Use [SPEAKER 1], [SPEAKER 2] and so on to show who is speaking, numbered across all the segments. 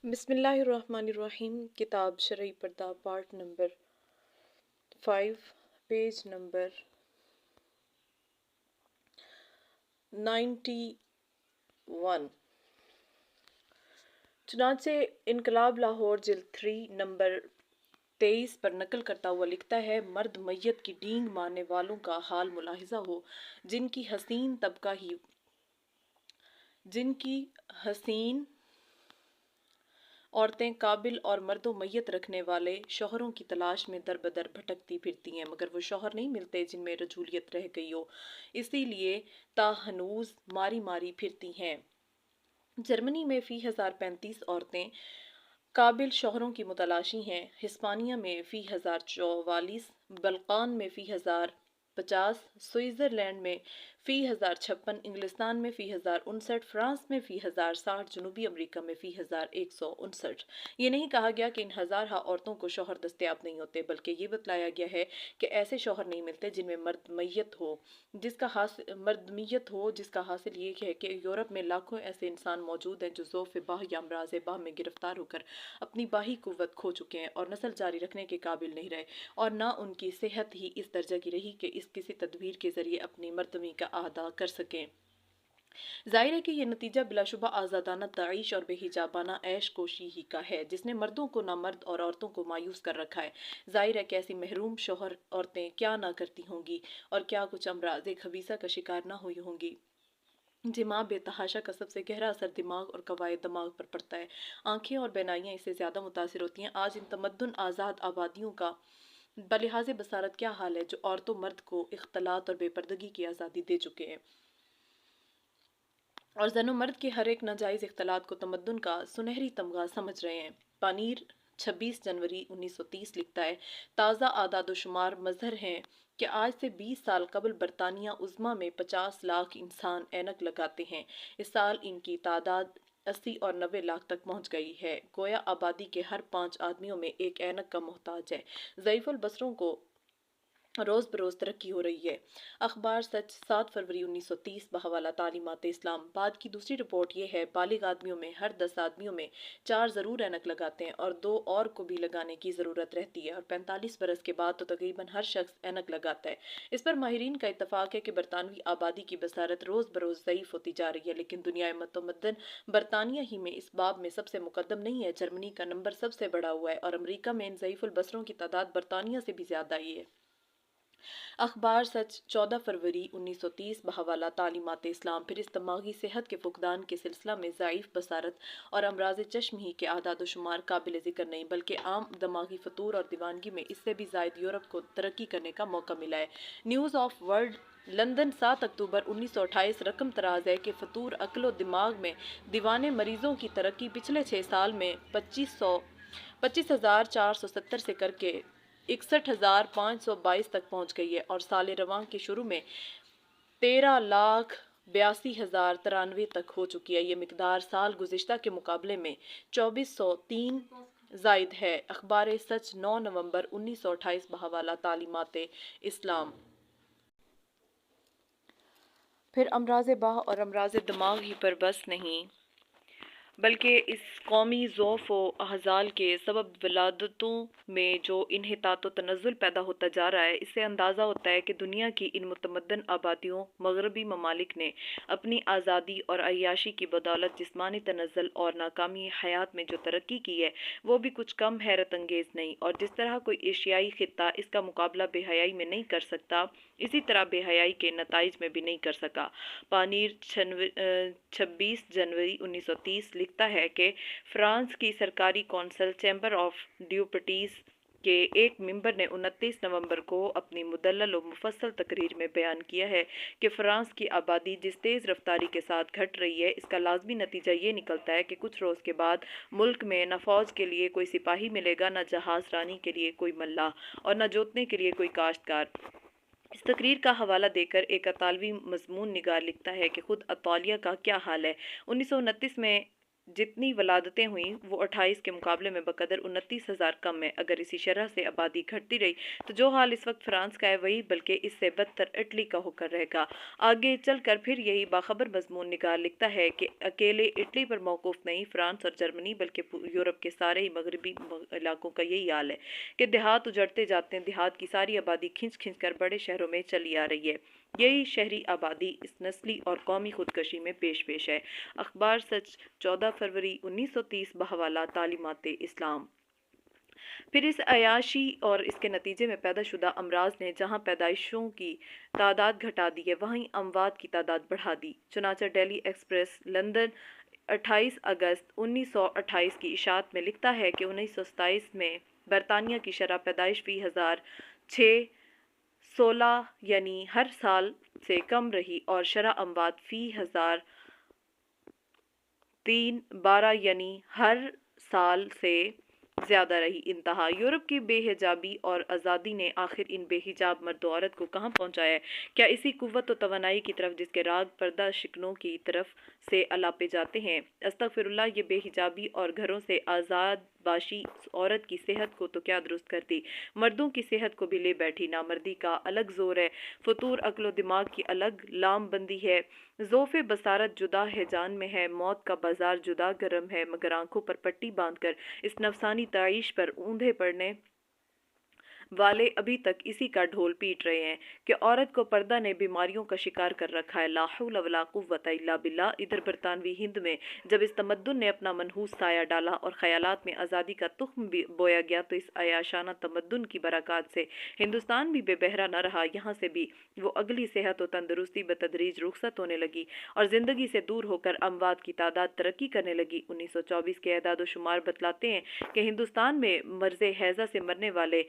[SPEAKER 1] بسم اللہ الرحمن الرحیم۔ کتاب شرعی پردہ پارٹ نمبر 5 پیج نمبر 91۔ چنانچہ انقلاب لاہور جلد 3 نمبر 23 پر نقل کرتا ہوا لکھتا ہے، مرد میت کی ڈینگ مارنے والوں کا حال ملاحظہ ہو، جن کی حسین عورتیں قابل اور مردوں میت رکھنے والے شوہروں کی تلاش میں در بدر بھٹکتی پھرتی ہیں، مگر وہ شوہر نہیں ملتے جن میں رجولیت رہ گئی ہو، اسی لیے تا ہنوز ماری ماری پھرتی ہیں۔ جرمنی میں فی 1035 عورتیں قابل شوہروں کی متلاشی ہیں، ہسپانیہ میں فی 1044، بلقان میں فی 1050، سوئٹزرلینڈ میں فی 1056، انگلستان میں فی 1059، فرانس میں فی 1060، جنوبی امریکہ میں فی 1159۔ یہ نہیں کہا گیا کہ ان ہزارہ عورتوں کو شوہر دستیاب نہیں ہوتے، بلکہ یہ بتلایا گیا ہے کہ ایسے شوہر نہیں ملتے جن میں مرد میت ہو، جس کا حاصل یہ ہے کہ یورپ میں لاکھوں ایسے انسان موجود ہیں جو ذوف باہ یا امراض باہ میں گرفتار ہو کر اپنی باہی قوت کھو چکے ہیں اور نسل جاری رکھنے کے قابل نہیں رہے، اور نہ ان کی صحت ہی اس درجے کی رہی کہ اس کسی تدبیر کے ذریعے اپنی مردمی کا اعادہ کر سکیں۔ ظاہر ہے کہ یہ نتیجہ بلا شبہ آزادانہ تعیش اور بے حجابانہ عیش کوشی ہی کا ہے، جس نے مردوں کو نامرد اور عورتوں کو مایوس کر رکھا ہے۔ ظاہر ہے کہ ایسی محروم شوہر عورتیں کیا نہ کرتی ہوں گی، اور کیا کچھ امراض خبیثہ کا شکار نہ ہوئی ہوں گی۔ جماع بے تحاشا کا سب سے گہرا اثر دماغ اور قواعد دماغ پر پڑتا ہے۔ آنکھیں اور بینائیاں اس سے زیادہ متاثر ہوتی ہیں۔ آج ان تمدن آزاد آبادیوں کا بلحاظ بصارت کیا حال ہے جو عورت و مرد کو اختلاط اور بے پردگی کی آزادی دے چکے ہیں، اور زن و مرد کے ہر ایک ناجائز اختلاط کو تمدن کا سنہری تمغہ سمجھ رہے ہیں۔ پانیر 26 جنوری 1930 لکھتا ہے، تازہ اعداد و شمار مظہر ہیں کہ آج سے 20 سال قبل برطانیہ عظمیٰ میں 50 لاکھ انسان اینک لگاتے ہیں، اس سال ان کی تعداد 80 اور 90 لاکھ تک پہنچ گئی ہے، گویا آبادی کے ہر 5 آدمیوں میں ایک اینک کا محتاج ہے۔ ضعیف البصروں کو روز بروز ترقی ہو رہی ہے۔ اخبار سچ 7 فروری 1930 بحوالہ تعلیمات اسلام۔ بعد کی دوسری رپورٹ یہ ہے، بالغ آدمیوں میں ہر 10 آدمیوں میں 4 ضرور اینک لگاتے ہیں اور 2 اور کو بھی لگانے کی ضرورت رہتی ہے، اور 45 برس کے بعد تو تقریباً ہر شخص اینک لگاتا ہے۔ اس پر ماہرین کا اتفاق ہے کہ برطانوی آبادی کی بصارت روز بروز ضعیف ہوتی جا رہی ہے، لیکن دنیا متمدن برطانیہ ہی میں اس باب میں سب سے مقدم نہیں ہے۔ جرمنی کا نمبر سب سے بڑا ہوا ہے، اور امریکہ میں ان ضعیف البصروں کی تعداد برطانیہ سے بھی زیادہ ہی ہے۔ اخبار سچ 14 فروری 1930 بحوالہ تعلیمات اسلام۔ پھر اس دماغی صحت کے فقدان کے سلسلہ میں ضعیف بصارت اور امراض چشم ہی کے اعداد و شمار قابل ذکر نہیں، بلکہ عام دماغی فطور اور دیوانگی میں اس سے بھی زائد یورپ کو ترقی کرنے کا موقع ملا ہے۔ نیوز آف ورلڈ لندن 7 اکتوبر 1928 رقم طراز ہے کہ فطور عقل و دماغ میں دیوانے مریضوں کی ترقی پچھلے 6 سال میں 25,470 سے کر کے 61,522 تک پہنچ گئی ہے، اور سال رواں کے شروع میں 13,82,093 تک ہو چکی ہے۔ یہ مقدار سال گزشتہ کے مقابلے میں 2403 زائد ہے۔ اخبار سچ 9 نومبر 1928 بحوالہ تعلیمات اسلام۔ پھر امراض باہ اور امراض دماغ ہی پر بس نہیں، بلکہ اس قومی ضعف و اہزال کے سبب ولادتوں میں جو انحطاط و تنزل پیدا ہوتا جا رہا ہے، اس سے اندازہ ہوتا ہے کہ دنیا کی ان متمدن آبادیوں مغربی ممالک نے اپنی آزادی اور عیاشی کی بدولت جسمانی تنزل اور ناکامی حیات میں جو ترقی کی ہے وہ بھی کچھ کم حیرت انگیز نہیں، اور جس طرح کوئی ایشیائی خطہ اس کا مقابلہ بے حیائی میں نہیں کر سکتا، اسی طرح بے حیائی کے نتائج میں بھی نہیں کر سکا۔ پانیر 26 جنوری 1930 لکھتا ہے کہ فرانس کی سرکاری کونسل چیمبر آف ڈیپٹیز کے ایک ممبر نے 29 نومبر کو اپنی مدلل و مفصل تقریر میں بیان کیا ہے کہ فرانس کی آبادی جس تیز رفتاری کے ساتھ گھٹ رہی ہے، اس کا لازمی نتیجہ یہ نکلتا ہے کہ کچھ روز کے بعد ملک میں نہ فوج کے لیے کوئی سپاہی ملے گا، نہ جہاز رانی کے لیے کوئی ملاح، اور نہ جوتنے کے لیے کوئی کاشتکار۔ اس تقریر کا حوالہ دے کر ایک اطالوی مضمون نگار لکھتا ہے کہ خود اطالیہ کا کیا حال ہے۔ 1929 میں जितनी वलादतें हुई वो 28 के मुकाबले में बकदर 29,000 कम है। अगर इसी शरह से आबादी घटती रही तो जो हाल इस वक्त फ्रांस का है वही बल्कि इससे बदतर इटली का होकर रहेगा। आगे चलकर फिर यही बाखबर मजमून निगार लिखता है कि अकेले इटली पर मौकूफ नहीं, फ्रांस और जर्मनी बल्कि यूरोप के सारे ही मगरबी इलाकों का यही हाल है कि देहात उजड़ते जाते हैं। देहात की सारी आबादी खिंच खिंच कर बड़े शहरों में चली आ रही है। यही शहरी आबादी इस नस्ली और कौमी खुदकशी में पेश पेश है। अखबार सच 14 फरवरी 1930 बहवाला तालीमात इस्लाम। फिर इस अयाशी और इसके नतीजे में पैदा शुदा अमराज ने जहां पैदाइशों की तादाद घटा दी है वहीं अमवात की तादाद बढ़ा दी। चुनाचा डेली एक्सप्रेस लंदन 28 अगस्त 1928 की इशात में लिखता है कि 1927 में बरतानिया की शरह पैदाइश फी हज़ार 616 यानी हर साल से कम रही और शरह अमवात फी हज़ार 312 यानी हर साल से ज्यादा रही। इंतहा यूरोप की बेहिजाबी और आज़ादी ने आखिर इन बेहिजाब मर्द औरत को कहाँ पहुँचाया है? क्या इसी कुव्वत और तवानाई की तरफ जिसके राग पर्दा शिकनों की तरफ से अलापे जाते हैं? अस्तगफिरुल्लाह, ये बेहिजाबी और घरों से आज़ाद बाशी औरत की सेहत को तो क्या दुरुस्त करती, मर्दों की सेहत को भी ले बैठी। नामर्दी का अलग जोर है, फतूर अक्लो दिमाग की अलग लाम बंदी है। ज़ोफ़े बसारत जुदा है जान में है, मौत का बाजार जुदा गरम है, मगर आंखों पर पट्टी बांधकर इस नफसानी ताइश पर ऊंधे पड़ने वाले अभी तक इसी का ढोल पीट रहे हैं कि औरत को पर्दा ने बीमारियों का शिकार कर रखा है। ला हौला वला कुव्वता इल्ला बिल्लाह। इधर बरतानवी हिंद में जब इस तमद्दुन ने अपना मनहूस साया डाला और ख्यालात में आज़ादी का तुख्म भी बोया गया तो इस अयाशाना तमद्दुन की बरकत से हिंदुस्तान भी बेबहरा न रहा। यहाँ से भी वो अगली सेहत और तंदुरुस्ती बतदरीज रुखसत होने लगी और ज़िंदगी से दूर होकर अमवात की तादाद तरक्की करने लगी। 1924 के एदाद शुमार बतलाते हैं कि हिंदुस्तान में मर्ज़ हैज़ा से मरने वाले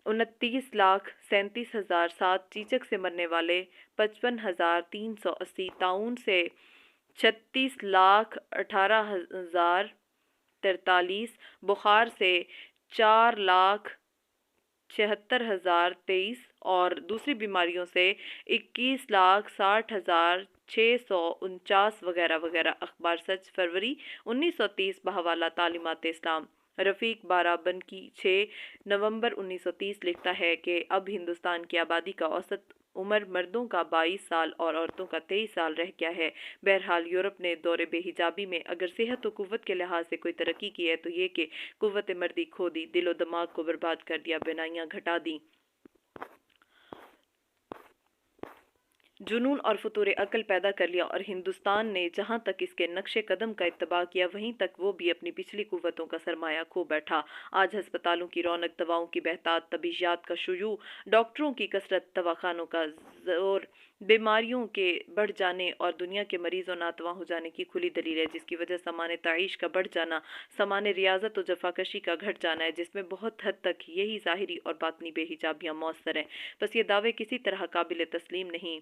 [SPEAKER 1] 29,37,007, चीचक से मरने वाले 55,380, ताउन से 36,18,043, बुखार से 4,76,023 और दूसरी बीमारियों से 21,60,649 वगैरह वगैरह। अखबार सच फरवरी 1930 बहवाला तालीमात इस्लाम। रफ़ीक बाराबंकी 6 नवंबर 1930 लिखता है कि अब हिंदुस्तान की आबादी का औसत उम्र मर्दों का 22 साल और औरतों का 23 साल रह गया है। बहरहाल यूरोप ने दौरे बेहिजाबी में अगर सेहत और कुव्वत के लिहाज से कोई तरक्की की है तो ये कि कुव्वत मर्दी खो दी, दिलो दिमाग को बर्बाद कर दिया, बीनाइयाँ घटा दी, जुनून और फतूर अकल पैदा कर लिया और हिंदुस्तान ने जहाँ तक इसके नक्शे कदम का इत्तबा किया वहीं तक वो भी अपनी पिछली कुव्वतों का सरमाया खो बैठा। आज हस्पतालों की रौनक, दवाओं की बहतात, तबीजात का शुयू, डॉक्टरों की कसरत, दवाखानों का जोर, बीमारियों के बढ़ जाने और दुनिया के मरीजों नातवा हो जाने की खुली दलील है, जिसकी वजह सामान ताइश का बढ़ जाना, सामान रियाजत और जफाकशी का घट जाना है, जिसमें बहुत हद तक यही ज़ाहिरी और बातनी बेहिजाबियाँ मौसर हैं। बस ये दावे किसी तरह काबिल तस्लीम नहीं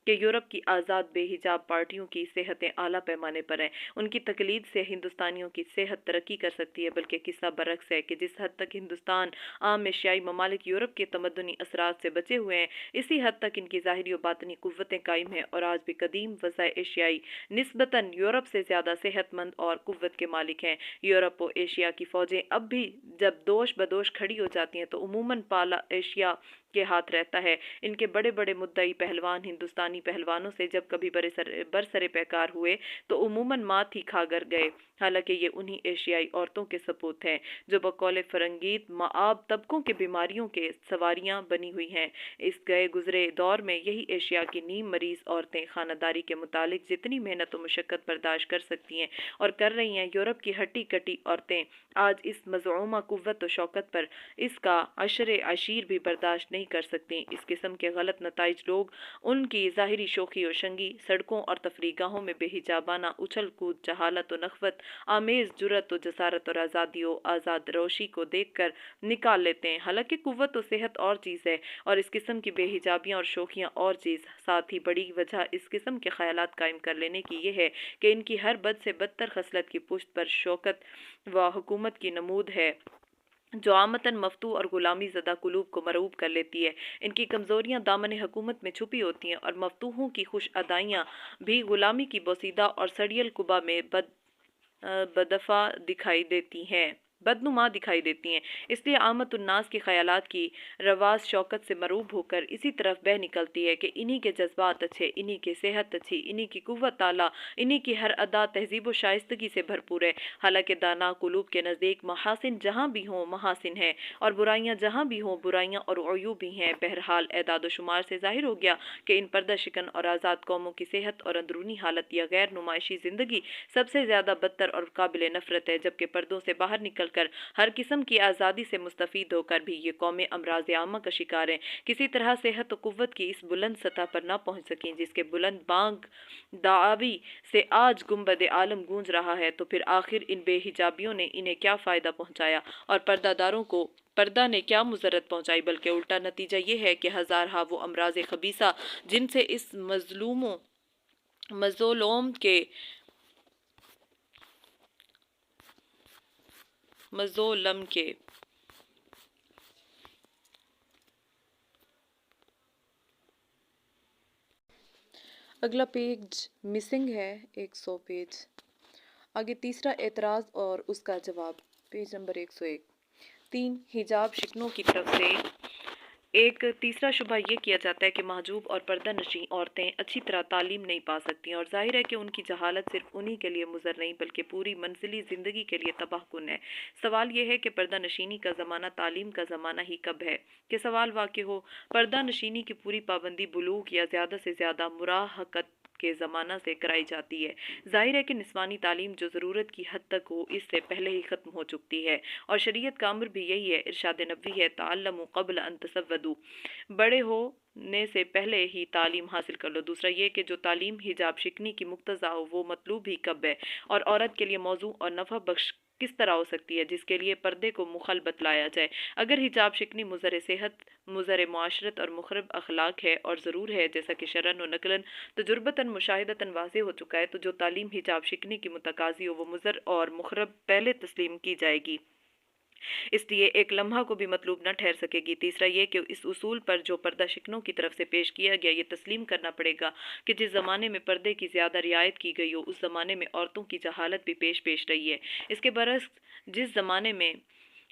[SPEAKER 1] कि यूरोप की आज़ाद बेहिजाब पार्टियों की सेहतें आला पैमाने पर हैं। उनकी तकलीद से हिंदुस्तानियों की सेहत तरक्की कर सकती है, बल्कि किस्सा बरक्स है कि जिस हद तक हिंदुस्तान आम एशियाई ममालिक यूरोप के तमद्दुनी असरात से बचे हुए हैं, इसी हद तक इनकी ज़ाहिरी और बातनी कुव्वतें कायम हैं और आज भी कदीम वसाए एशियाई निस्बतन यूरोप से ज़्यादा सेहतमंद और कुव्वत के मालिक हैं। यूरोप और एशिया की फ़ौजें अब भी जब दोश बदोश खड़ी हो जाती हैं तो उमूमन पाला एशिया के हाथ रहता है। इनके बड़े बड़े मुद्दई पहलवान हिंदुस्तानी पहलवानों से जब कभी बरसरे पैकार हुए तो उमूमन मात ही खाकर गए। हालांकि ये उन्हीं एशियाई औरतों के सपूत हैं जो बकौल फरंगीत माआब तबकों के बीमारियों के सवारियां बनी हुई हैं। इस गए गुजरे दौर में यही एशिया की नीम मरीज औरतें खानादारी के मुतालिक जितनी मेहनत और मुशक्क़त बर्दाश्त कर सकती हैं और कर रही हैं, यूरोप की हट्टी कटी औरतें आज इस मज़ऊमा कुव्वत और शौकत पर इसका अशर अशीर भी बर्दाश्त नहीं कर सकती। इस किस्म के गलत नताइज लोग उनकी ज़ाहिरी शोखी और शंगी सड़कों और तफरीगाहों में बेहिजाबाना उछल कूद, जहालत और नखवत आमेज जुरत और जसारत और आज़ादी और आज़ाद रोशी को देख कर निकाल लेते हैं। हालांकि कुव्वत और सेहत और चीज़ है और इस किस्म की बेहिजाबियाँ और शोखियाँ और चीज़। साथ ही बड़ी वजह इस किस्म के ख्यालात कायम कर लेने की ये है कि इनकी हर बद से बदतर खसलत की पुष्ट पर शौकत व हुकूमत की नमूद है जो आमतन मफतू और गुलामी ज़दा कुलूब को मरूब कर लेती है। इनकी कमज़ोरियाँ दामन हुकूमत में छुपी होती हैं और मफतूहों की खुश अदाइयाँ भी गुलामी की बोसीदा और सड़ियल कुबा में बदनुमा दिखाई देती हैं। इसलिए आमत उन्नास के ख्यालात की रवाज शौकत से मरूब होकर इसी तरफ बह निकलती है कि इन्हीं के जज्बात अच्छे, इन्हीं की सेहत अच्छी, इन्हीं की कुव्वत आला, इन्हीं की हर अदा तहजीब व शाइस्तगी से भरपूर है। हालांकि दाना कुलूब के नज़दीक महासिन जहाँ भी हों महासिन है, और बुराइयाँ जहाँ भी हों बुराइयाँ और अयूब भी हैं। बहरहाल एदाद शुमार से जाहिर हो गया कि इन पर्दा शिकन और आज़ाद कौमों की सेहत और अंदरूनी हालत या गैर नुमाइशी ज़िंदगी सबसे ज़्यादा बदतर और काबिल नफरत है, जबकि पर्दों से बाहर निकल कर हर किस्म की आज़ादी से मुस्तफ़ीद होकर भी ये कौमें अमराज आमा का शिकार हैं। किसी तरह सेहत और कुव्वत की इस बुलंद सतह पर ना पहुँच सकें जिसके बुलंद बांग दावी से आज गुंबद आलम गूंज रहा है, तो फिर आखिर इन बेहिजाबियों ने इन्हें क्या फ़ायदा पहुँचाया और पर्दादारों को पर्दा ने क्या मुजरत पहुँचाई, बल्कि उल्टा नतीजा ये है कि हज़ारहा वो अमराज खबीसा जिनसे इस मज़ोलम के अगला पेज मिसिंग है, 100 पेज आगे। तीसरा एतराज़ और उसका जवाब, पेज नंबर 101। 3 हिजाब शिकनों की तरफ से एक तीसरा शुबा ये किया जाता है कि महजूब और पर्दा नशी औरतें अच्छी तरह तालीम नहीं पा सकती, और जाहिर है कि उनकी जहालत सिर्फ उन्हीं के लिए मुज़र नहीं बल्कि पूरी मंजिली ज़िंदगी के लिए तबाहकुन है। सवाल यह है कि पर्दा नशीनी का ज़माना तालीम का ज़माना ही कब है कि सवाल वाक़ई हो। पर्दा नशीनी की पूरी पाबंदी बुलूग या ज़्यादा से ज़्यादा मुराहकत के ज़माना से कराई जाती है। जाहिर है कि निस्वानी तालीम जो ज़रूरत की हद तक हो इससे पहले ही ख़त्म हो चुकती है, और शरीयत का अम्र भी यही है। इरशाद नबवी है, ताअल्लमू क़ब्ल अन तज़व्वदू, बड़े होने से पहले ही तालीम हासिल कर लो। दूसरा ये कि जो तालीम हिजाब शिकनी की मुक्तज़ा हो वो मतलूब ही कब है, और औरत के लिए मौजू और नफ़ा बख्श किस तरह हो सकती है जिसके लिए पर्दे को मुखल बतलाया जाए। अगर हिजाब शिकनी मुज़र सेहत, मुज़र मुआशरत और मुखरब अखलाक है और ज़रूर है जैसा कि शरन व नकलन तजुर्बतन मुशाहिदतन वाज़ेह हो चुका है, तो जो तालीम हिजाब शिकनी की मुतकाज़ी हो वो मुज़र और मुखरब पहले तस्लीम की जाएगी, इसलिए एक लम्हा को भी मतलूब न ठहर सकेगी। तीसरा ये कि इस उसूल पर जो पर्दा शिकनों की तरफ से पेश किया गया ये तस्लीम करना पड़ेगा कि जिस ज़माने में पर्दे की ज़्यादा रियायत की गई हो उस ज़माने में औरतों की जहालत भी पेश रही है। इसके बरक्स जिस ज़माने में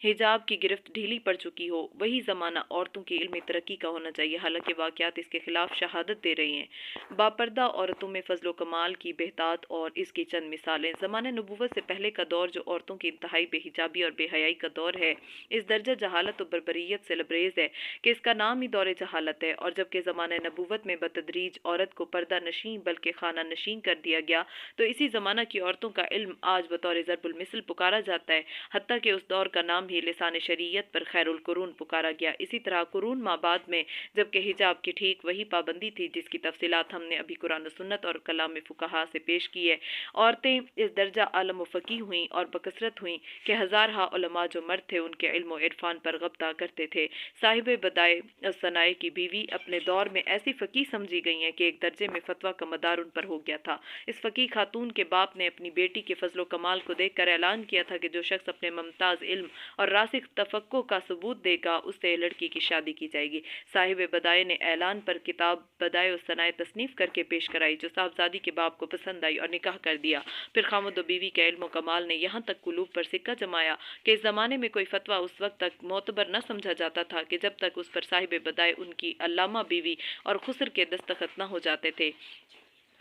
[SPEAKER 1] हिजाब की गिरफ्त ढीली पड़ चुकी हो वही ज़माना औरतों की इल्मी तरक्की का होना चाहिए। हालांकि वाक़यात इसके खिलाफ शहादत दे रही हैं। बापर्दा औरतों में फजलो कमाल की बेहतात और इसकी चंद मिसालें। ज़माने नबूवत से पहले का दौर जो औरतों की इंतहाई बेहिजाबी और बेहयाई का दौर है, इस दर्जा जहालत और बरबरीत से लबरेज़ है कि इसका नाम ही दौर जहालत है। और जबकि ज़माने नबूवत में बतदरीज औरत को पर्दा नशीं बल्कि खाना नशीं कर दिया गया, तो इसी ज़माना की औरतों का इल्म आज बतौर ज़रबुल मिसल पुकारा जाता है। हत्ता कि उस दौर का नाम ही लिसान शरीयत पर खैरुल कुरून पुकारा गया। इसी तरह कुरून माबाद में जबकि हिजाब की ठीक वही पाबंदी थी जिसकी तफसीलात हमने अभी कुरान सुन्नत और कलाम फुकहा से पेश की है। औरतें इस दर्जा आलम फ़क़ीह हुईं और बकसरत हुईं कि हज़ारहा उलमा जो मर्द थे उनके इल्म व इरफान पर गब्ता करते थे। साहिब बदाए सनाए की बीवी अपने दौर में ऐसी फ़क़ीह समझी गई हैं कि एक दर्जे में फतवा का मदार उन पर हो गया था। इस फ़क़ीह खातून के बाप ने अपनी बेटी के फजलो कमाल को देख कर ऐलान किया था कि जो शख्स अपने मुमताज़ इल्म और रासिख तफक्को का सबूत देगा उससे लड़की की शादी की जाएगी। साहिब बदाए ने ऐलान पर किताब बदाए और सनाए तसनीफ़ करके पेश कराई जो साहबजादी के बाप को पसंद आई और निकाह कर दिया। फिर खामद बीवी के इल्म कमाल ने यहाँ तक कुलूब पर सिक्का जमाया कि इस ज़माने में कोई फतवा उस वक्त तक मोतबर न समझा जाता था कि जब तक उस पर साहिब बदाए उनकी अल्लामा बीवी और खुसर के दस्तखत न हो जाते थे।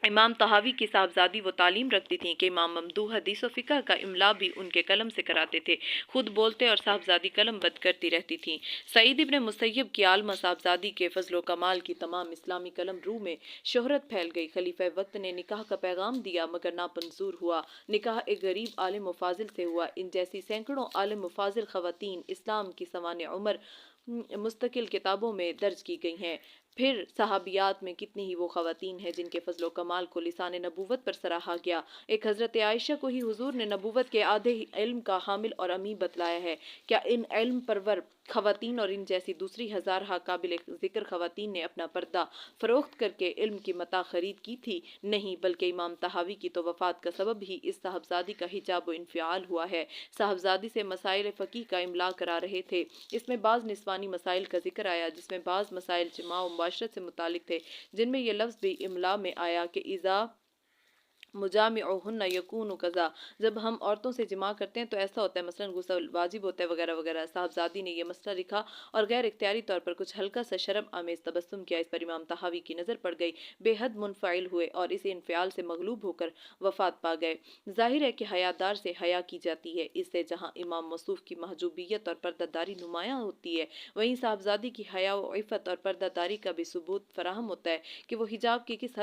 [SPEAKER 1] इमाम तहावी की साहबजादी वो तालीम रखती थीं कि इमाम ममदूह हदीस व फ़िक़ह का इमला भी उनके कलम से कराते थे। खुद बोलते और साहबजादी कलम बद करती रहती थीं। सईद इब्न मुसय्यब की आलमा साहबजादी के फजलो कमाल की तमाम इस्लामी कलम रू में शोहरत फैल गई। खलीफा वक्त ने निकाह का पैगाम दिया मगर नामंजूर हुआ। निकाह एक गरीब आलिम व फाजिल से हुआ। इन जैसी सैकड़ों आलिम व फाजिल ख़वातीन इस्लाम की सवाने उमर मुस्तकिल किताबों में दर्ज की गई हैं। फिर सहाबियात में कितनी ही वो ख़वातीन हैं जिनके फजलो कमाल को लिसाने नबूवत पर सराहा गया। एक हज़रत आयशा को ही हुजूर ने नबूवत के आधे इल्म का हामिल और अमी बतलाया है। क्या इन इल्म परवर ख़वातीन और इन जैसी दूसरी हज़ारहा काबिल ज़िक्र ख़वातीन ने अपना पर्दा फ़रोख्त करके इल्म की मता ख़रीद की थी? नहीं, बल्कि इमाम तहावी की तो वफ़ात का सबब ही इस साहबजादी का हिजाब व इन्फ़िआल हुआ है। साहबजादी से मसाइल फ़क़ीह का इमला करा रहे थे। इसमें बाज़ निस्वानी मसाइल का जिक्र आया जिसमें बाज़ मसाइल जिमा व मुबाशरत से मुतालिक थे, जिनमें यह लफ्ज़ भी इमला में आया कि इज़ा मुजामिउहुन्न यकूनु कज़ा, जब हम औरतों से जिमा करते हैं तो ऐसा होता है, मसलन गुस्ल वाजिब होता है वगैरह वगैरह। साहबजादी ने यह मसला लिखा और गैर इख्तियारी तौर पर कुछ हल्का सा शर्म आमेज तबस्सुम किया। इस पर इमाम तहावी की नज़र पड़ गई, बेहद मुनफ़ाइल हुए और इस इन्फ़ियाल से मगलूब होकर वफ़ात पा गए। ज़ाहिर है कि हयादार से हया की जाती है, इससे जहाँ इमाम मौसूफ़ की महजूबियत और पर्दादारी नुमायाँ होती है, वहीं साहबजादी की हया व इफ़्फ़त और पर्दादारी का भी सबूत फराहम होता है कि वो हिजाब की किस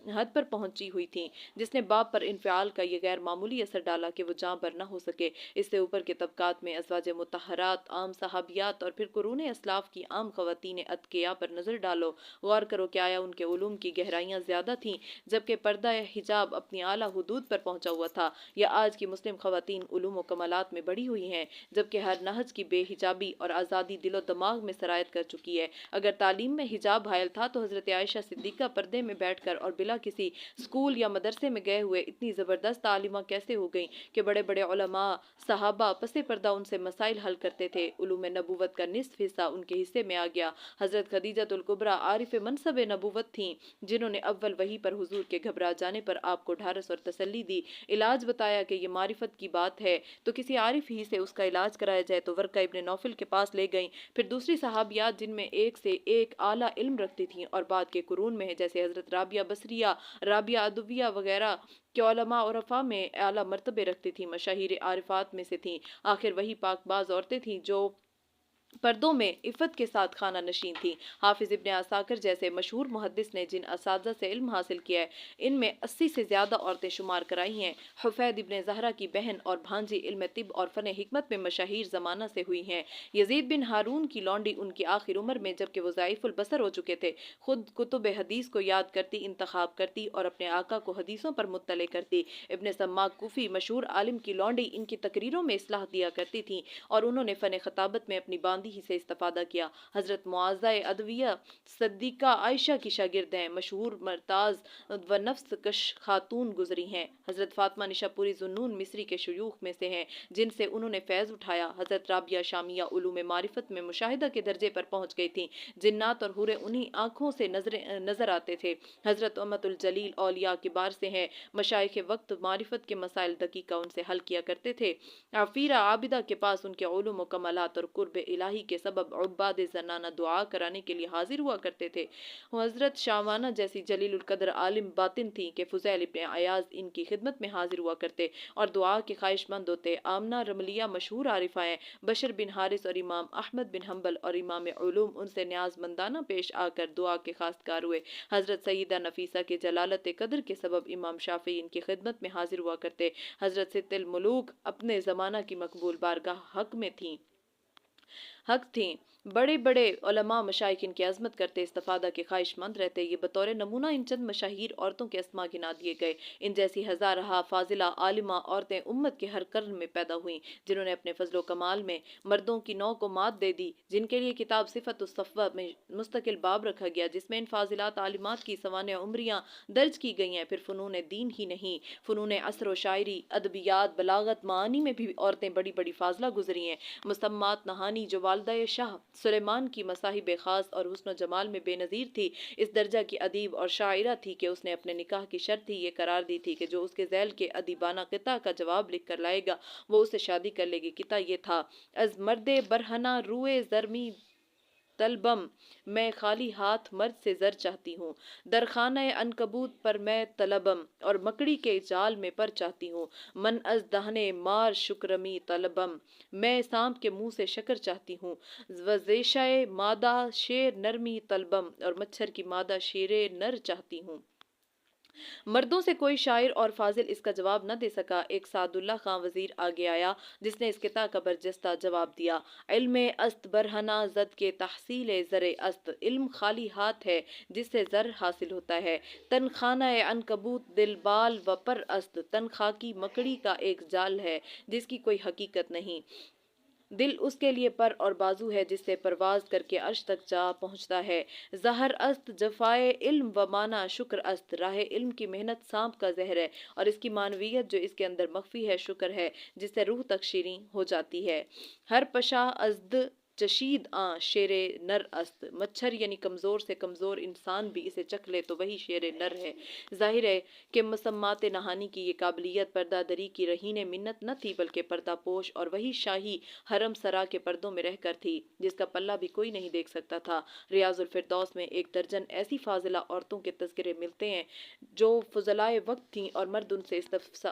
[SPEAKER 1] हद पर पहुंची हुई थी, जिसने बाप पर इन्फ़ियाल का ये गैर मामूली असर डाला कि वो जाँ बर न हो सके। इससे ऊपर के तबकात में अज़वाज मुतहरात, आम सहाबियात और फिर कुरून असलाफ की आम ख़वातीन अतकिया पर नज़र डालो। गौर करो कि आया उनके उलूम की गहराइयाँ ज़्यादा थीं जबकि पर्दा या हिजाब अपनी आला हुदूद पर पहुँचा हुआ था, या आज की मुस्लिम ख़वातीन उलूम व कमालात में बढ़ी हुई हैं जबकि हर नहज की बेहिजाबी और आज़ादी दिलो दिमाग में सरायत कर चुकी है। अगर तालीम में हिजाब हायल था तो हज़रत आयशा सिद्दीक़ा पर्दे में बैठकर और बिला किसी स्कूल या मदरसे में गए हुए इतनी ज़बरदस्त तालीमा कैसे हो गई कि बड़े बड़े उलमा सहाबा पसे पर्दा उनसे मसाइल हल करते थे। उलूम नबूवत का निस्फ हिस्सा उनके हिस्से में आ गया। हज़रत खदीजतुल कुबरा आरिफ मनसब नबूवत थीं, जिन्होंने अव्वल वही पर हुजूर के घबरा जाने पर आपको ढारस और तसल्ली दी, इलाज बताया कि ये मारिफत की बात है तो किसी आरिफ ही से उसका इलाज कराया जाए, तो वर्का इब्न नौफल के पास ले गईं। फिर दूसरी सहाबियात जिनमें एक से एक आला इल्म रखती थीं और बाद के कुरून में है, जैसे हज़रत राबिया बसरिया, राबिया अदविया वगैरह के उलमा और अफ़ा में आला मर्तबे रखती थीं, मशाहिर आरिफात में से थीं। आखिर वही पाकबाज औरतें थीं जो पर्दों में इफ़्फ़त के साथ खाना नशीन थी। हाफिज़ इब्न असाकिर जैसे मशहूर मुहद्दिस ने जिन असातिज़ा से इल्म हासिल किया है, इनमें 80 से ज़्यादा औरतें शुमार कराई हैं। हुफ़ैद इब्न ज़हरा की बहन और भांजी इल्म तिब और फ़न हिकमत में मशाहीर ज़माना से हुई हैं। यज़ीद बिन हारून की लौंडी उनकी आखिर उम्र में जबकि वो ज़ाइफ़ुल बसर हो चुके थे, खुद कुतुब हदीस को याद करती, इंतखाब करती और अपने आका को हदीसों पर मुत्तले करती। इब्न सम्माक कूफ़ी मशहूर आलिम की लौंडी इनकी तकरीरों में इस्लाह दिया करती थीं और उन्होंने फ़न खताबत में अपनी बांदी ही से इस्तेफादा किया। हज़रत मुआज़ा अदविया सद्दीक़ा आयशा की शागिर्द हैं, मशहूर मरताज़ व नफ्स कश खातून गुजरी हैं। हज़रत फ़ातिमा निशापुरी ज़ुन्नून मिस्री के शयूख में से हैं जिनसे उन्होंने फैज़ उठाया। हज़रत राबिया शामिया उलूम मारिफत में मुशाहिदा के दर्जे पर पहुँच गई थीं। जिन्नात और हुरे उन्हीं आँखों से नज़र आते थे। हज़रत उम्मतुल जलील औलिया किबार से हैं, मशाइख़ वक्त मारिफत के मसाइल दकीका उनसे हल किया करते थे। आफ़ीरा आबिदा के पास उनके उलूम व कमालात और कुर्ब इलाही के सबब उब्बाद ज़नाना दुआ कराने के लिए हाजिर हुआ करते थे। हज़रत शावाना जैसी जलीलुल कद्र आलिम बातिन थी कि फ़ुज़ैल इब्न अयाज़ इनकी खिदमत में हाजिर हुआ करते और दुआ के ख्वाहिशमंद होते। आमना रमलिया मशहूर आरिफा हैं, बशर बिन हारिस और इमाम अहमद बिन हम्बल और इमाम उलूम उनसे न्याज़मंदाना पेश आकर दुआ के खासकार हुए। हज़रत सईदा नफीसा के जलालत कद्र के सबब इमाम शाफ़ी इनकी खिदमत में हाजिर हुआ करते। हज़रत सित्तुल मुलूक अपने ज़माना की मकबूल बारगाह हक थीं। बड़े बड़े उलमा मशाइख इनकी अज़मत करते, इस्तिफ़ादा के ख्वाहिशमंद रहते। ये बतौर नमूना इन चंद मशाहीर औरतों के अस्मा गिना दिए गए। इन जैसी हज़ारहा फ़ाज़िला आलिमा औरतें उम्मत के हर कर्न में पैदा हुईं, जिन्होंने अपने फ़ज़्ल कमाल में मर्दों की नौ को मात दे दी, जिनके लिए किताब सिफ़तुस सफ़वा में मुस्तकिल बाब रखा गया, जिसमें इन फ़ाज़िलात आलिमात की सवाने उम्रियाँ दर्ज की गई हैं। फिर फ़नून दीन ही नहीं, फ़नून असर व शायरी, अदबियात, बलागत, मानी में भी औरतें बड़ी बड़ी फ़ाज़िला गुजरी हैं। मुसम्मात नहानी जो वालदा शाह सुलेमान की मसाहिब ख़ास और हुस्न जमाल में बेनज़ीर थी, इस दर्जा की अदीब और शायरा थी कि उसने अपने निकाह की शर्त ही ये करार दी थी कि जो उसके ज़ैल के अदीबाना क़िता का जवाब लिख कर लाएगा वो उससे शादी कर लेगी। क़िता ये था: अज़ मर्दे बरहना रुए ज़रमी तलबम, मैं खाली हाथ मर्द से ज़र चाहती हूँ। दरखाना अनकबूत पर मैं तलबम, और मकड़ी के जाल में पर चाहती हूँ। मन अज दहने मार शुक्रमी तलबम, मैं सांप के मुंह से शकर चाहती हूँ। वज़ेशाए मादा शेर नरमी तलबम, और मच्छर की मादा शेरे नर चाहती हूँ। मर्दों से कोई शायर और फाजिल इसका जवाब न दे सका। एक सादुल्ला खां वजीर आगे आया जिसने इस किता का बरजस्ता जवाब दिया: इल्म अस्त बरहना जद के तहसील ज़र अस्त, इल्म खाली हाथ है जिससे ज़र हासिल होता है। तनखाना अनकबूत दिल बाल व पर अस्त, तनखा की मकड़ी का एक जाल है जिसकी कोई हकीकत नहीं। दिल उसके लिए पर और बाजू है जिससे परवाज करके अर्श तक जा पहुंचता है। ज़हर अस्त जफ़ाए इल्म व माना शुक्र अस्त, राह इल्म की मेहनत सांप का जहर है और इसकी मानवियत जो इसके अंदर मख्फी है शुक्र है जिससे रूह तक शीरीं हो जाती है। हर पशा अज़द چشید شیر نر است۔ مچھر یعنی کمزور سے کمزور انسان بھی اسے چکھ لے تو وہی شیر نر ہے۔ ظاہر ہے کہ مسمات نہانی کی یہ قابلیت پردہ دری کی رہین منت نہ تھی، بلکہ پردہ پوش اور وہی شاہی حرم سرا کے پردوں میں رہ کر تھی جس کا پلہ بھی کوئی نہیں دیکھ سکتا تھا۔ ریاض الفردوس میں 1 درجن ایسی فاضلہ عورتوں کے تذکرے ملتے ہیں جو فضلائے وقت تھیں اور مرد ان سے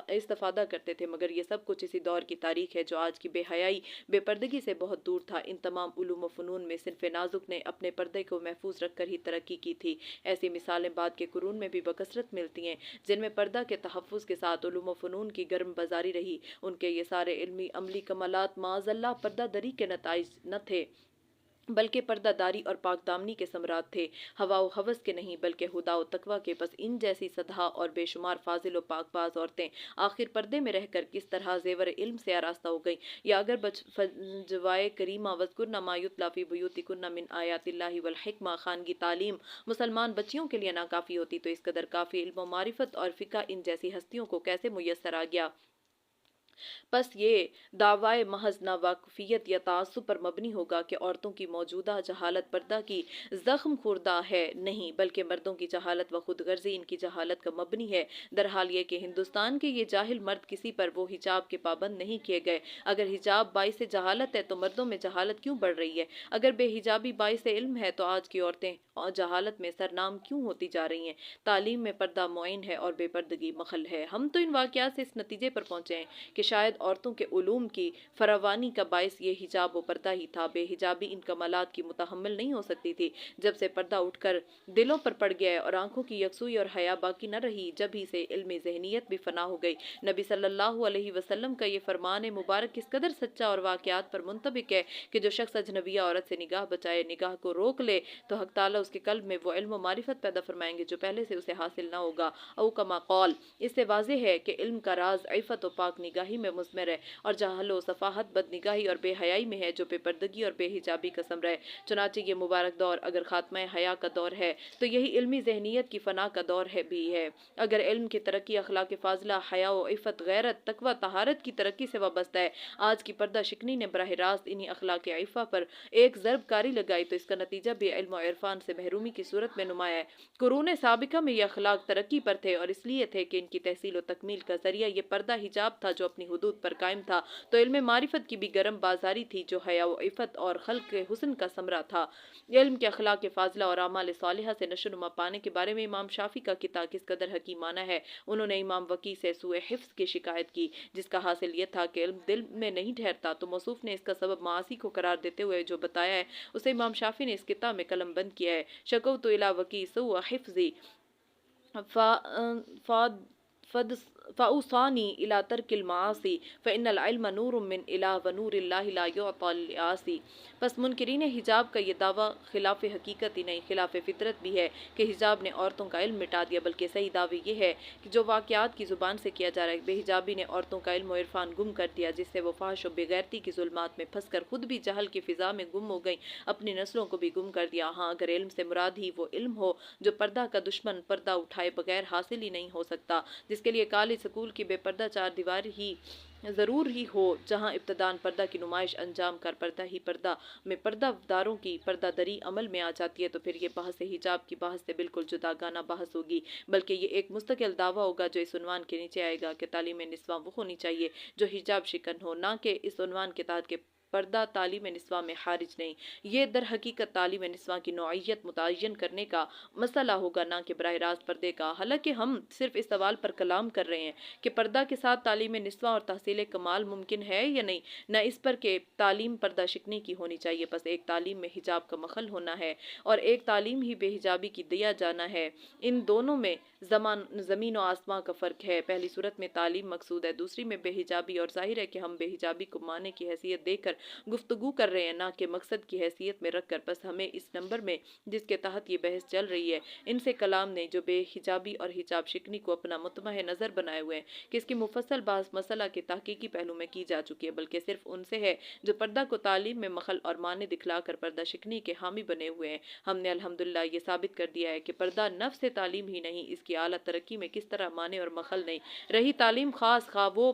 [SPEAKER 1] استفادہ کرتے تھے، مگر یہ سب کچھ اسی دور کی تاریخ ہے جو آج کی بے حیائی بے پردگی سے بہت دور تھا۔ ان تمام علوم و فنون میں صنف نازک نے اپنے پردے کو محفوظ رکھ کر ہی ترقی کی تھی۔ ایسی مثالیں بعد کے قرون میں بھی بکثرت ملتی ہیں جن میں پردہ کے تحفظ کے ساتھ علوم و فنون کی گرم بازاری رہی۔ ان کے یہ سارے علمی عملی کمالات معاذاللہ پردہ دری کے نتائج نہ تھے، بلکہ پردہ داری اور پاک دامنی کے ثمرات تھے، ہوا و ہوس کے نہیں بلکہ ہدا و تقویٰ کے۔ بس ان جیسی سدھا اور بے شمار فاضل و پاک باز عورتیں آخر پردے میں رہ کر کس طرح زیور علم سے آراستہ ہو گئیں، یا اگر فجوائے کریمہ وَاذْكُرْنَ مَا يُتْلَىٰ فِي بُيُوتِكُنَّ مِنْ آیاتِ اللہِ وَالْحِکْمَہ خانگی تعلیم مسلمان بچیوں کے لیے ناکافی ہوتی تو اس قدر کافی علم و معرفت اور فقہ ان جیسی ہستیوں کو کیسے میسر آ گیا۔ پس یہ دعویٰ محض ناواقفیت یا تعصب پر مبنی ہوگا کہ عورتوں کی موجودہ جہالت پردہ کی زخم خوردہ ہے، نہیں بلکہ مردوں کی جہالت و خود غرضی ان کی جہالت کا مبنی ہے۔ درحال یہ کہ ہندوستان کے یہ جاہل مرد کسی پر وہ حجاب کے پابند نہیں کیے گئے۔ اگر حجاب باعث جہالت ہے تو مردوں میں جہالت کیوں بڑھ رہی ہے؟ اگر بے حجابی باعث علم ہے تو آج کی عورتیں جہالت میں سرنام کیوں ہوتی جا رہی ہیں؟ تعلیم میں پردہ معین ہے اور بے پردگی مخل ہے۔ ہم تو ان واقعات سے اس نتیجے پر پہنچے ہیں کہ شاید عورتوں کے علوم کی فراوانی کا باعث یہ حجاب و پردہ ہی تھا۔ بے حجابی ان کمالات کی متحمل نہیں ہو سکتی تھی۔ جب سے پردہ اٹھ کر دلوں پر پڑ گیا ہے اور آنکھوں کی یکسوئی اور حیا باقی نہ رہی، جب ہی سے علمی ذہنیت بھی فنا ہو گئی۔ نبی صلی اللہ علیہ وسلم کا یہ فرمان مبارک کس قدر سچا اور واقعات پر منطبق ہے کہ جو شخص اجنبیہ عورت سے نگاہ بچائے، نگاہ کو روک لے، تو حق تعالیٰ اس کے قلب میں وہ علم و معرفت پیدا فرمائیں گے جو پہلے سے اسے حاصل نہ ہوگا۔ او کما قال، اس سے واضح ہے کہ علم کا راز عفت و پاک نگاہی میں مضمر ہے اور جہل و سفاہت بد نگاہی اور بے حیائی میں ہے جو بے پردگی اور بے حجابی کا ثمرہ ہے۔ چنانچہ یہ مبارک دور اگر خاتمہ حیا کا دور ہے تو یہی علمی ذہنیت کی فنا کا دور بھی ہے۔ اگر علم کی ترقی اخلاق فاضلہ، حیا و عفت، غیرت، تقویٰ، طہارت کی ترقی سے وابستہ ہے، آج کی پردہ شکنی نے براہ راست انہی اخلاق عفہ پر ایک ضرب کاری لگائی تو اس کا نتیجہ بھی علم و عرفان سے محرومی کی صورت میں نمایاں ہے۔ قرون سابقہ میں یہ اخلاق ترقی پر تھے اور اس لیے تھے کہ ان کی تحصیل و تکمیل کا ذریعہ یہ پردہ حجاب تھا جو اپنی حدود پر قائم تھا، تو علم معرفت کی بھی گرم بازاری تھی جو حیا و عفت اور خلق کے حسن کا ثمرہ تھا۔ علم کے اخلاق فاضلہ اور اعمال صالحہ سے نشو و نما پانے کے بارے میں امام شافعی کا کتاب کس قدر حکیمانہ ہے۔ انہوں نے امام وکیع سے سوء حفظ کی شکایت کی جس کا حاصل یہ تھا کہ علم دل میں نہیں ٹھہرتا، تو موصوف نے اس کا سبب معاصی کو قرار دیتے ہوئے جو بتایا ہے اسے امام شافعی نے اس کتاب میں قلم بند کیا ہے۔ شکوت الی وکیع سوء حفظی فأوصانی الی ترک المعاصی فإن العلم نور من الہ ونور اللہ لا یعطی للعاصی۔ پس منکرین حجاب کا یہ دعویٰ خلاف حقیقت ہی نہیں خلاف فطرت بھی ہے کہ حجاب نے عورتوں کا علم مٹا دیا، بلکہ صحیح دعوی یہ ہے کہ جو واقعات کی زبان سے کیا جا رہا ہے، بے حجابی نے عورتوں کا علم و عرفان گم کر دیا جس سے وہ فحش و بغیرتی کی ظلمات میں پھنس کر خود بھی جہل کی فضا میں گم ہو گئیں، اپنی نسلوں کو بھی گم کر دیا۔ ہاں اگر علم سے مراد ہی وہ علم ہو جو پردہ کا دشمن پردہ اٹھائے بغیر حاصل ہی نہیں ہو سکتا، جس کے لیے کالج سکول کی بے پردہ چار دیوار ہی ضرور ہی ہو، جہاں ابتداً پردہ کی نمائش انجام کر پردہ ہی پردہ میں پردہ داروں کی پردہ دری عمل میں آ جاتی ہے، تو پھر یہ بحث حجاب کی بحث سے بالکل جدا گانا بحث ہوگی، بلکہ یہ ایک مستقل دعویٰ ہوگا جو اس عنوان کے نیچے آئے گا کہ تعلیم نسواں وہ ہونی چاہیے جو حجاب شکن ہو، نہ کہ اس عنوان کے تحت کہ پردہ تعلیم نسواں میں خارج نہیں۔ یہ در حقیقت تعلیم نسواں کی نوعیت متعین کرنے کا مسئلہ ہوگا، نہ کہ براہ راست پردے کا۔ حالانکہ ہم صرف اس سوال پر کلام کر رہے ہیں کہ پردہ کے ساتھ تعلیم نسواں اور تحصیل کمال ممکن ہے یا نہیں، نہ اس پر کہ تعلیم پردہ شکنی کی ہونی چاہیے۔ پس ایک تعلیم میں حجاب کا مخل ہونا ہے اور ایک تعلیم ہی بے حجابی کی دیا جانا ہے۔ ان دونوں میں زمین و آسمان کا فرق ہے۔ پہلی صورت میں تعلیم مقصود ہے، دوسری میں بے حجابی، اور ظاہر ہے کہ ہم بے حجابی کو معنی کی حیثیت دے کر گفتگو کر رہے ہیں، نہ کہ مقصد کی حیثیت میں رکھ کر۔ بس ہمیں اس نمبر میں جس کے تحت یہ بحث چل رہی ہے ان سے کلام نے جو بے حجابی اور حجاب شکنی کو اپنا مطمع نظر بنائے ہوئے ہیں کہ اس کی مفصل بحث مسئلہ کے تحقیقی پہلو میں کی جا چکی ہے، بلکہ صرف ان سے ہے جو پردہ کو تعلیم میں مخل اور معنی دکھلا کر پردہ شکنی کے حامی بنے ہوئے ہیں۔ ہم نے الحمدللہ یہ ثابت کر دیا ہے کہ پردہ نفس تعلیم ہی نہیں، اس کی اعلیٰ ترقی میں کس طرح معنی اور مخل نہیں۔ رہی تعلیم خاص، خواہ وہ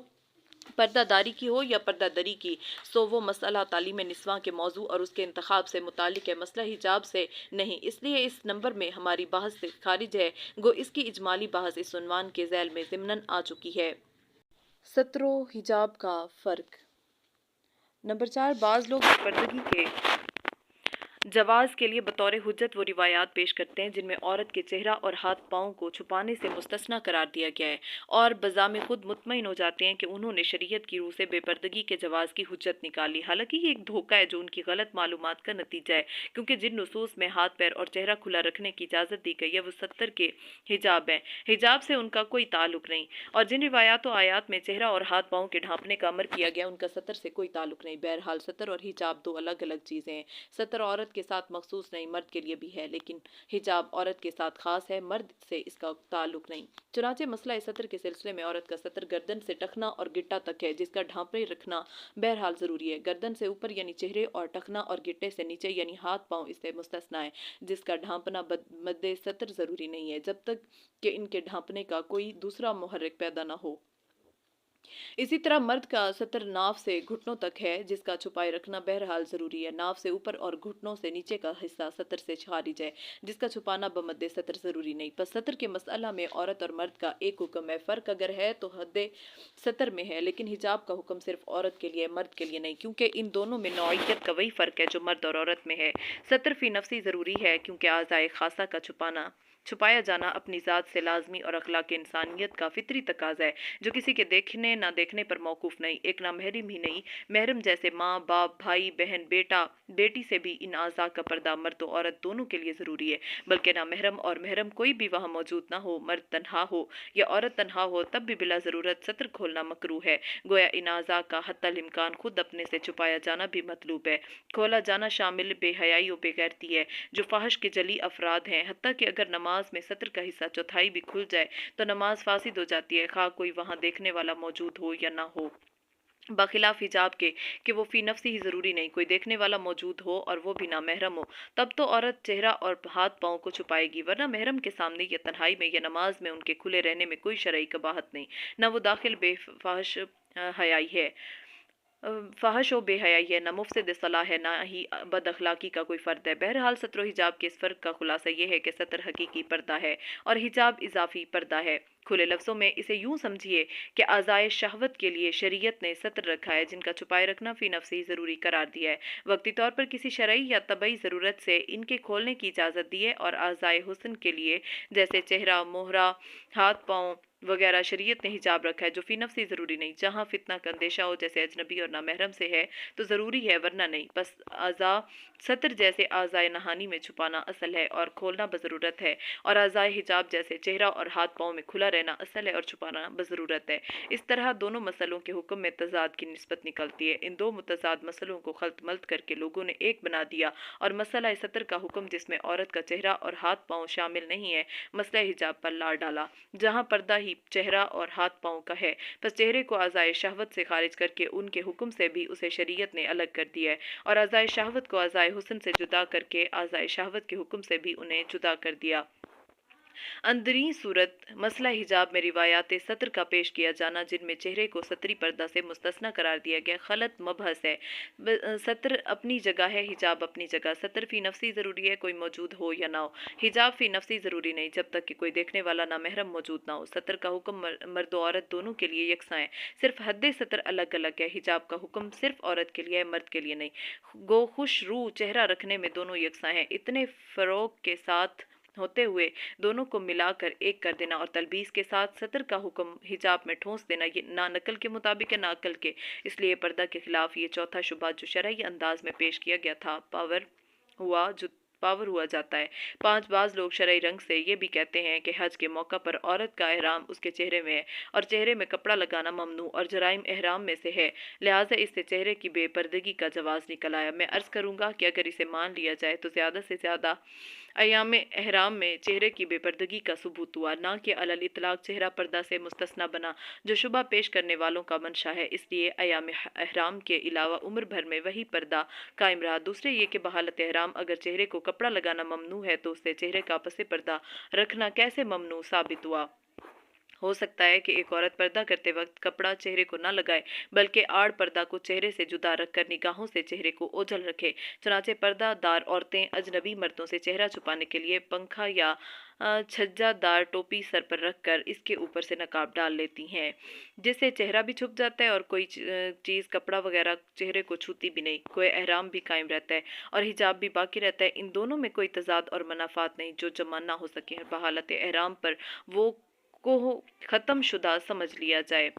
[SPEAKER 1] पर्दादारी की हो या पर्दादरी की, सो वो मसला तालीम निस्वां के मौजू और उसके इंतखाब से मुतालिक है, मसला हिजाब से नहीं। इसलिए इस नंबर में हमारी बहस से खारिज है, गो इसकी इजमाली बहस इस उन्वान के ज़ैल में ज़िम्नन आ चुकी है। सत्रो हिजाब का फ़र्क। नंबर 4, बाज़ लोग बेपर्दगी के जवाज़ के लिए बतौर हुज्जत वो रिवायात पेश करते हैं जिनमें औरत के चेहरा और हाथ पाँव को छुपाने से मुस्तस्ना करार दिया गया है, और बज़ाम खुद मुतमईन हो जाते हैं कि उन्होंने शरीयत की रूह से बेपर्दगी के जवाज़ की हुज्जत निकाली। हालांकि ये एक धोखा है जो उनकी गलत मालूमात का नतीजा है, क्योंकि जिन नुसूस में हाथ पैर और चेहरा खुला रखने की इजाज़त दी गई है वो सत्तर के हिजाब हैं, हिजाब से उनका कोई ताल्लुक नहीं। और जिन रिवायात और आयात में चेहरा और हाथ पाँव के ढांपने का अमर किया गया उनका सतर से कोई ताल्लुक नहीं। बहरहाल सतर और हिजाब दो अलग अलग चीज़ें हैं। सतर औरत के साथ मखसूस नहीं, मर्द के लिए भी है, लेकिन हिजाब औरत के साथ खास है, मर्द से इसका ताल्लुक नहीं। चुनांचे मसला सतर के सिलसिले में औरत का सतर गर्दन से टखना और गिट्टा तक है, जिसका ढांपे रखना बहरहाल ज़रूरी है। गर्दन से ऊपर यानी चेहरे और टखना और गिट्टे से नीचे यानी हाथ पाँव इससे मुस्तस्ना है, जिसका ढांपना मद्दे सतर ज़रूरी नहीं है जब तक कि इनके ढांपने का कोई दूसरा मुहर्रिक पैदा न हो। इसी तरह मर्द का सतर नाफ से घुटनों तक है, जिसका छुपाए रखना बहरहाल ज़रूरी है। नाफ से ऊपर और घुटनों से नीचे का हिस्सा सतर से खारिज है, जिसका छुपाना बमद्दे सतर ज़रूरी नहीं। पर सतर के मसला में औरत और मर्द का एक हुक्म है। फ़र्क अगर है तो हद सतर में है, लेकिन हिजाब का हुक्म सिर्फ औरत के लिए, मर्द के लिए नहीं, क्योंकि इन दोनों में नौइयत का वही फ़र्क है जो मर्द और औरत में है। सतर फ़ी नफ्सी ज़रूरी है क्योंकि आज़ाए खासा का छुपाया जाना अपनी ज़ात से लाजमी और अखलाक इंसानियत का फितरी तकाजा है, जो किसी के देखने ना देखने पर मौकूफ़ नहीं। एक ना महरम ही नहीं, महरम जैसे माँ बाप, भाई बहन, बेटा बेटी से भी इन आज़ा का पर्दा मर्द और औरत दोनों के लिए ज़रूरी है। बल्कि ना महरम और महरम कोई भी वहाँ मौजूद ना हो, मर्द तन्हा हो या औरत तन्हा हो, तब भी बिला ज़रूरत सतर खोलना मकरूह है। गोया इन आज़ा का हत्तल इम्कान खुद अपने से छुपाया जाना भी मतलूब है। खोला जाना शामिल बेहयाई और बेगैरती है, जो फाहश के जली अफराद हैं। हत्ता कि अगर नमाज में सतर का हिस्सा चौथाई भी खुल जाए तो नमाज फासिद हो जाती है, खा कोई वहाँ देखने वाला मौजूद हो या ना हो। बखिलाफ हिजाब के कि वो फ़ी नफ्सी ही ज़रूरी नहीं, कोई देखने वाला मौजूद हो और वो भी ना महरम हो, तब तो औरत चेहरा और हाथ पाँव को छुपाएगी, वरना महरम के सामने या तन्हाई में या नमाज में उनके खुले रहने में कोई शरई कबाहत नहीं। न वो दाखिल बेफाहश हयाई है, फ़ाहश व बेहयाई है, न मुफ़सिद सलाह है, ना ही बद अखलाकी का कोई फ़र्द है। बहरहाल सतर व हिजाब के इस फ़र्क का खुलासा ये है कि सतर हकीकी पर्दा है और हिजाब इजाफ़ी पर्दा है। खुले लफ्ज़ों में इसे यूँ समझिए कि आज़ाए शहवत के लिए शरीयत ने सतर रखा है, जिनका छुपाए रखना फ़ी नफ्सी ज़रूरी करार दिया है। वक्ती तौर पर किसी शरई या तबई ज़रूरत से इनके खोलने की इजाज़त दी है, और आज़ाए हुस्न के लिए जैसे चेहरा, मोहरा, हाथ पाँव वगैरह शरीयत ने हिजाब रखा है, जो फ़ी नफ्सी ज़रूरी नहीं। जहाँ फितना का अंदेशा हो, जैसे अजनबी और नामहरम से है, तो ज़रूरी है, वरना नहीं। बस आज़ा सतर जैसे आज़ाए नहानी में छुपाना असल है और खोलना बज़रूरत है, और आज़ाए हिजाब जैसे चेहरा और हाथ पाँव में खुला रहना असल है और छुपाना बज़रूरत है। इस तरह दोनों मसलों के हुक्म में तज़ाद की निस्बत निकलती है। इन दो मुतज़ाद मसलों को खल्त मल्त करके लोगों ने एक बना दिया, और मसला सतर का हुक्म, जिसमें औरत का चेहरा और हाथ पाँव शामिल नहीं है, मसला हिजाब पर ला डाला, जहाँ पर्दा ही चेहरा और हाथ पाँव का है। बस चेहरे को आज़ाए शहवत से खारिज करके उनके हुक्म से भी उसे शरीयत ने अलग कर दिया है, और आज़ाए शहवत को आज़ाए हुस्न से जुदा करके आज़ाए शहवत के हुक्म से भी उन्हें जुदा कर दिया। अंदरी सूरत मसला हिजाब में रिवायात सतर का पेश किया जाना, जिनमें चेहरे को सतरी पर्दा से मुस्तस्ना करार दिया गया, गलत मबहस है। सतर अपनी जगह है, हिजाब अपनी जगह। सतर फ़ी नफ्सी ज़रूरी है, कोई मौजूद हो या ना हो। हिजाब फ़ी नफ्सी ज़रूरी नहीं, जब तक कि कोई देखने वाला ना महरम मौजूद ना हो। सतर का हुक्म मर्द और औरत दोनों के लिए यकसा है, सिर्फ हद सतर अलग अलग है। हिजाब का हुक्म सिर्फ औरत के लिए है, मर्द के लिए नहीं। गो खुश रूह चेहरा रखने में दोनों यकसा हैं। इतने फ़रोग के साथ होते हुए दोनों को मिलाकर एक कर देना, और तलबीस के साथ सतर का हुक्म हिजाब में ठोंस देना, ये ना नकल के मुताबिक है ना अकल के। इसलिए पर्दा के खिलाफ ये चौथा शुबा जो शरई अंदाज में पेश किया गया था, पावर हुआ जाता है। 5, बाज़ लोग शरई रंग से ये भी कहते हैं कि हज के मौका पर औरत का एहराम उसके चेहरे में है, और चेहरे में कपड़ा लगाना ममनू और जराइम एहराम में से है, लिहाजा इससे चेहरे की बेपर्दगी का जवाज़ निकल आया। मैं अर्ज़ करूँगा कि अगर इसे मान लिया जाए तो ज़्यादा से ज़्यादा अयाम एहराम में चेहरे की बेपर्दगी का सबूत हुआ, ना कि अलल इतलाक चेहरा पर्दा से मुस्तस्ना बना, जो शुबा पेश करने वालों का मंशा है। इसलिए अयाम एहराम के अलावा उम्र भर में वही पर्दा कायम रहा। दूसरे ये कि बहालत एहराम अगर चेहरे को कपड़ा लगाना ममनू है, तो उससे चेहरे का पसे पर्दा रखना कैसे ममनू साबित हो सकता है कि एक औरत पर्दा करते वक्त कपड़ा चेहरे को न लगाए, बल्कि आड़ पर्दा को चेहरे से जुदा रखकर निगाहों से चेहरे को ओझल रखे। चुनाचे पर्दादार औरतें अजनबी मर्दों से चेहरा छुपाने के लिए पंखा या छज्जादार टोपी सर पर रखकर इसके ऊपर से नकाब डाल लेती हैं, जिससे चेहरा भी छुप जाता है और कोई चीज़ कपड़ा वगैरह चेहरे को छूती भी नहीं। कोई एहराम भी कायम रहता है और हिजाब भी बाकी रहता है। इन दोनों में कोई तजाद और मनाफात नहीं जो जमा ना हो सके। हर बहालत एहराम पर वो को ख़त्म शुदा समझ लिया जाए।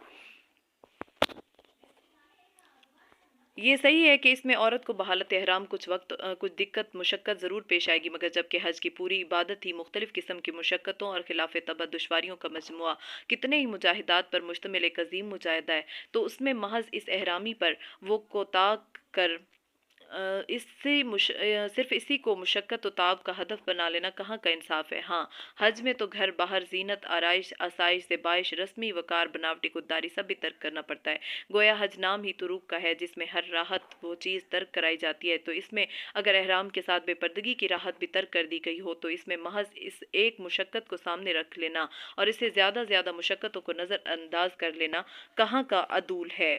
[SPEAKER 1] ये सही है कि इसमें औरत को बहालत एहराम कुछ वक्त कुछ दिक्कत मुशक्क़त ज़रूर पेश आएगी, मगर जबकि हज की पूरी इबादत ही मुख्तलिफ़ किस्म की मुशक्क़तों और खिलाफ़ तबत दुश्वारियों का मजमुआ, कितने ही मुजाहिदात पर मुश्तमिल एक अज़ीम मुजाहिदा है, तो उसमें महज इस एहरामी पर वो कोताह कर सिर्फ इसी को मुशक्क़त व ताब का हदफ बना लेना कहाँ का इंसाफ है। हाँ, हज में तो घर बाहर जीनत, आराइश, आसाइश, ज़ेबाइश, रस्मी वक़ार, बनावटी खुददारी सब भी तर्क करना पड़ता है। गोया हज नाम ही तुरूक का है जिसमें हर राहत वो चीज़ तर्क कराई जाती है, तो इसमें अगर एहराम के साथ बेपर्दगी की राहत भी तर्क कर दी गई हो, तो इसमें महज इस एक मुशक्क़त को सामने रख लेना और इससे ज़्यादा मुशक्क़तों को नज़रअंदाज कर लेना कहाँ का अदूल है।